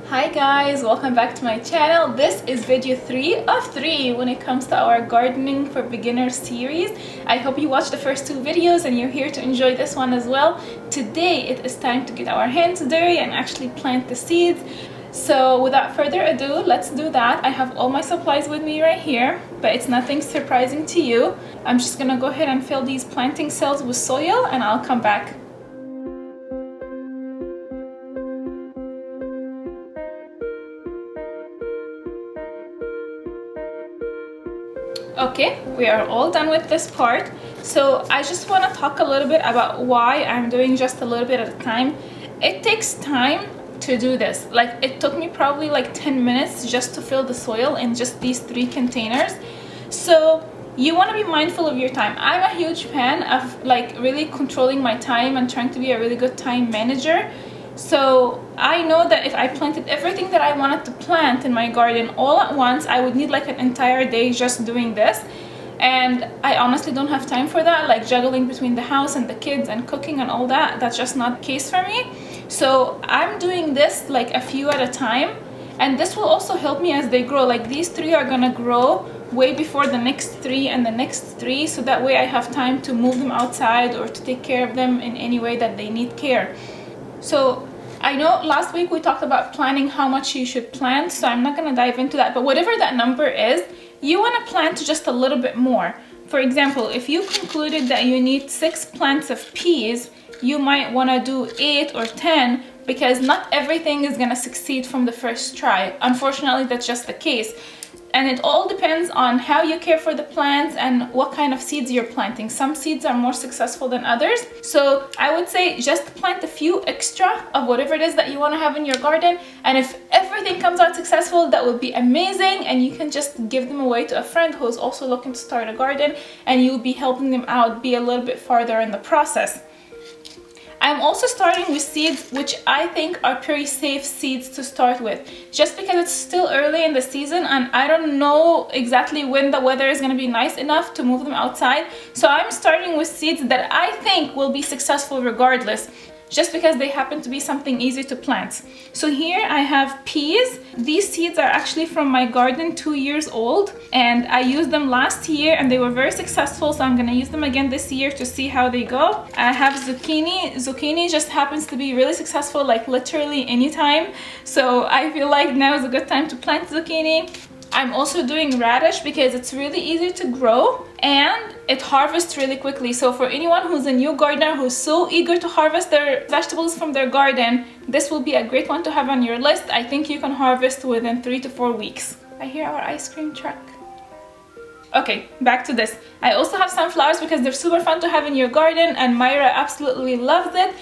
Hi guys, welcome back to my channel. This is video 3 of 3 when it comes to our gardening for beginners series. I hope you watched the first 2 videos and you're here to enjoy this one as well. Today it is time to get our hands dirty and actually plant the seeds. So without further ado, let's do that. I have all my supplies with me right here, but it's nothing surprising to you. I'm just gonna go ahead and fill these planting cells with soil and I'll come back. Okay, we are all done with this part. So I just want to talk a little bit about why I'm doing just a little bit at a time. It takes time to do this. Like, it took me probably like 10 minutes just to fill the soil in just these 3 containers. So you want to be mindful of your time. I'm a huge fan of like really controlling my time and trying to be a really good time manager. So I know that if I planted everything that I wanted to plant in my garden all at once, I would need like an entire day just doing this. And I honestly don't have time for that, like juggling between the house and the kids and cooking and all that. That's just not the case for me. So I'm doing this like a few at a time. And this will also help me as they grow. Like these 3 are gonna grow way before the next 3 and the next 3. So that way I have time to move them outside or to take care of them in any way that they need care. So I know last week we talked about planning how much you should plant, so I'm not going to dive into that, but whatever that number is, you want to plant just a little bit more. For example, if you concluded that you need 6 plants of peas, you might want to do 8 or 10 because not everything is going to succeed from the first try. Unfortunately, that's just the case. And it all depends on how you care for the plants and what kind of seeds you're planting. Some seeds are more successful than others. So I would say just plant a few extra of whatever it is that you want to have in your garden. And if everything comes out successful, that would be amazing. And you can just give them away to a friend who's also looking to start a garden, and you'll be helping them out be a little bit farther in the process. I'm also starting with seeds which I think are pretty safe seeds to start with, just because it's still early in the season and I don't know exactly when the weather is going to be nice enough to move them outside. So I'm starting with seeds that I think will be successful regardless, just because they happen to be something easy to plant. So here I have peas. These seeds are actually from my garden, 2 years old, and I used them last year and they were very successful, so I'm gonna use them again this year to see how they go. I have zucchini. Zucchini just happens to be really successful like literally anytime, so I feel like now is a good time to plant zucchini. I'm also doing radish because it's really easy to grow and it harvests really quickly. So for anyone who's a new gardener who's so eager to harvest their vegetables from their garden, this will be a great one to have on your list. I think you can harvest within 3 to 4 weeks. I hear our ice cream truck. Okay, back to this. I also have sunflowers because they're super fun to have in your garden and Myra absolutely loves it.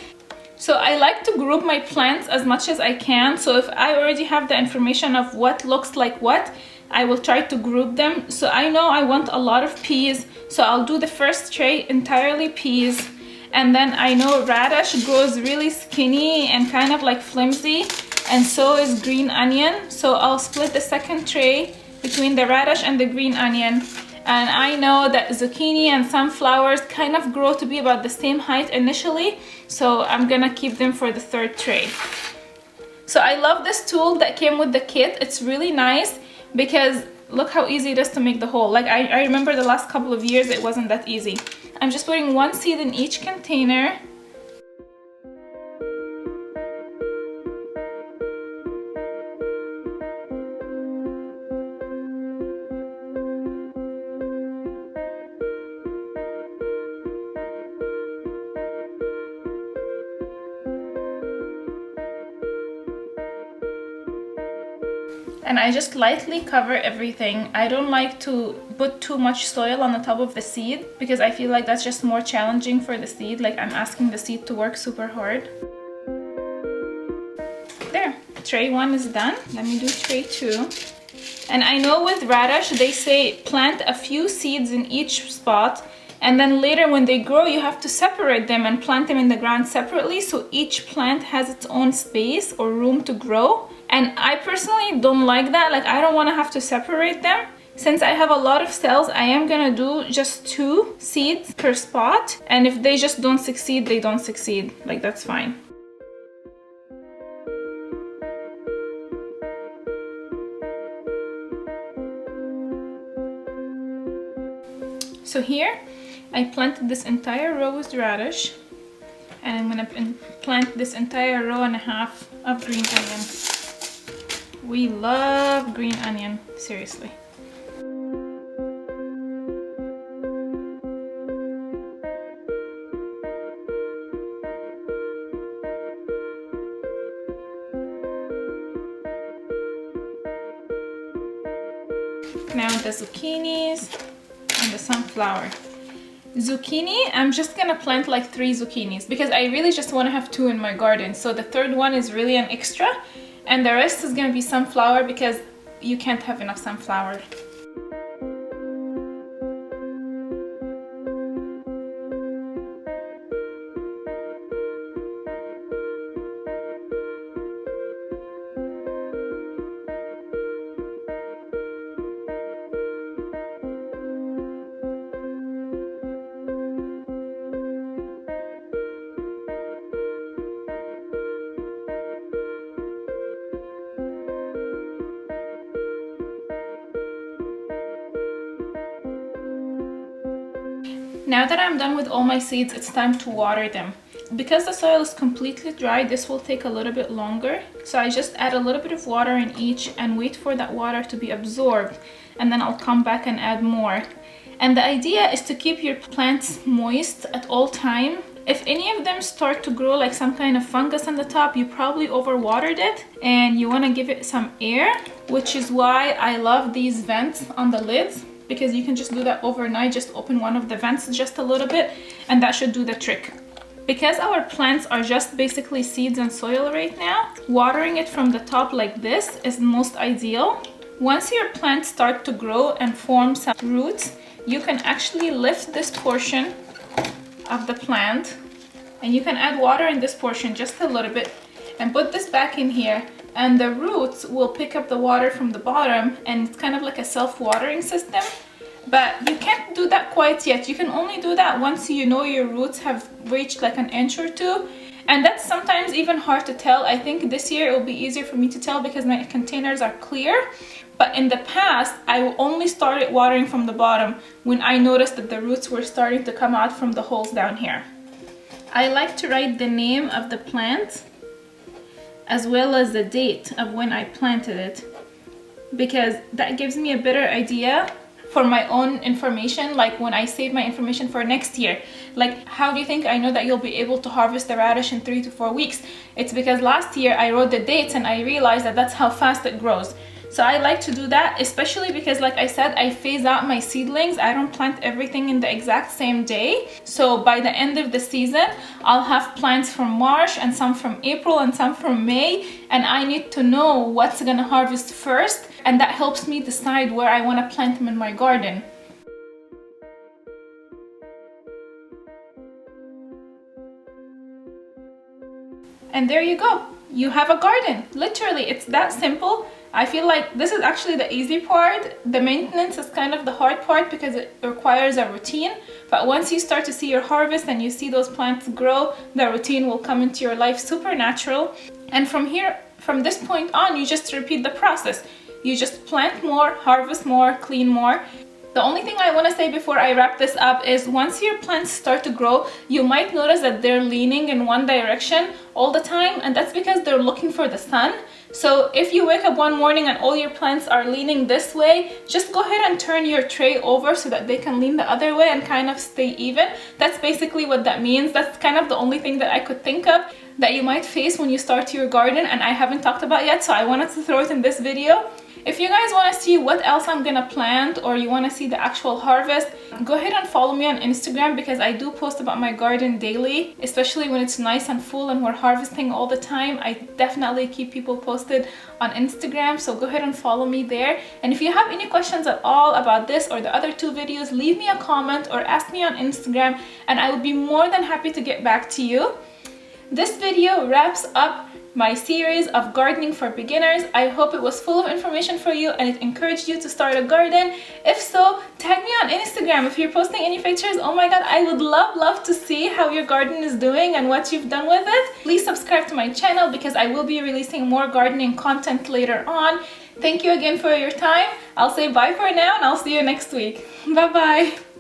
So I like to group my plants as much as I can. So if I already have the information of what looks like what, I will try to group them. So I know I want a lot of peas, so I'll do the first tray entirely peas. And then I know radish grows really skinny and kind of like flimsy, and so is green onion. So I'll split the second tray between the radish and the green onion. And I know that zucchini and sunflowers kind of grow to be about the same height initially, so I'm gonna keep them for the third tray. So I love this tool that came with the kit. It's really nice because look how easy it is to make the hole. Like I remember the last couple of years it wasn't that easy. I'm just putting 1 seed in each container. And I just lightly cover everything. I don't like to put too much soil on the top of the seed because I feel like that's just more challenging for the seed. Like I'm asking the seed to work super hard. There, tray 1 is done. Let me do tray 2. And I know with radish they say plant a few seeds in each spot, and then later when they grow you have to separate them and plant them in the ground separately, so each plant has its own space or room to grow. And I personally don't like that. Like I don't want to have to separate them. Since I have a lot of cells, I am gonna do just 2 seeds per spot, and if they just don't succeed, they don't succeed. Like that's fine. So here I planted this entire row with radish, and I'm gonna plant this entire row and a half of green onion. We love green onion, seriously. Now the zucchinis and the sunflower. Zucchini, I'm just gonna plant like 3 zucchinis because I really just want to have 2 in my garden. So the third one is really an extra, and the rest is gonna be sunflower because you can't have enough sunflower. Now that I'm done with all my seeds, it's time to water them. Because the soil is completely dry, this will take a little bit longer. So I just add a little bit of water in each and wait for that water to be absorbed. And then I'll come back and add more. And the idea is to keep your plants moist at all time. If any of them start to grow like some kind of fungus on the top, you probably overwatered it and you want to give it some air, which is why I love these vents on the lids, because you can just do that overnight. Just open one of the vents just a little bit and that should do the trick. Because our plants are just basically seeds and soil right now, watering it from the top like this is most ideal. Once your plants start to grow and form some roots, you can actually lift this portion of the plant and you can add water in this portion just a little bit and put this back in here, and the roots will pick up the water from the bottom, and it's kind of like a self-watering system. But you can't do that quite yet. You can only do that once you know your roots have reached like an inch or 2, and that's sometimes even hard to tell. I think this year it will be easier for me to tell because my containers are clear. But in the past, I only started watering from the bottom when I noticed that the roots were starting to come out from the holes down here. I like to write the name of the plant as well as the date of when I planted it, because that gives me a better idea for my own information, like when I save my information for next year. Like, how do you think I know that you'll be able to harvest the radish in 3 to 4 weeks? It's because last year I wrote the dates and I realized that that's how fast it grows. So I like to do that, especially because, like I said, I phase out my seedlings. I don't plant everything in the exact same day. So by the end of the season, I'll have plants from March and some from April and some from May, and I need to know what's gonna harvest first, and that helps me decide where I want to plant them in my garden. And there you go. You have a garden. Literally, it's that simple. I feel like this is actually the easy part. The maintenance is kind of the hard part because it requires a routine. But once you start to see your harvest and you see those plants grow, the routine will come into your life super natural. And from this point on, you just repeat the process. You just plant more, harvest more, clean more. The only thing I want to say before I wrap this up is once your plants start to grow, you might notice that they're leaning in one direction all the time, and that's because they're looking for the sun. So if you wake up one morning and all your plants are leaning this way, just go ahead and turn your tray over so that they can lean the other way and kind of stay even. That's basically what that means. That's kind of the only thing that I could think of that you might face when you start your garden and I haven't talked about yet, so I wanted to throw it in this video. If you guys want to see what else I'm gonna plant, or you want to see the actual harvest, go ahead and follow me on Instagram because I do post about my garden daily, especially when it's nice and full and we're harvesting all the time. I definitely keep people posted on Instagram, so go ahead and follow me there. And if you have any questions at all about this or the other 2 videos, leave me a comment or ask me on Instagram and I would be more than happy to get back to you. This video wraps up my series of gardening for beginners. I hope it was full of information for you and it encouraged you to start a garden. If so, tag me on Instagram if you're posting any pictures. Oh my god, I would love to see how your garden is doing and what you've done with it. Please subscribe to my channel because I will be releasing more gardening content later on. Thank you again for your time. I'll say bye for now and I'll see you next week. Bye bye.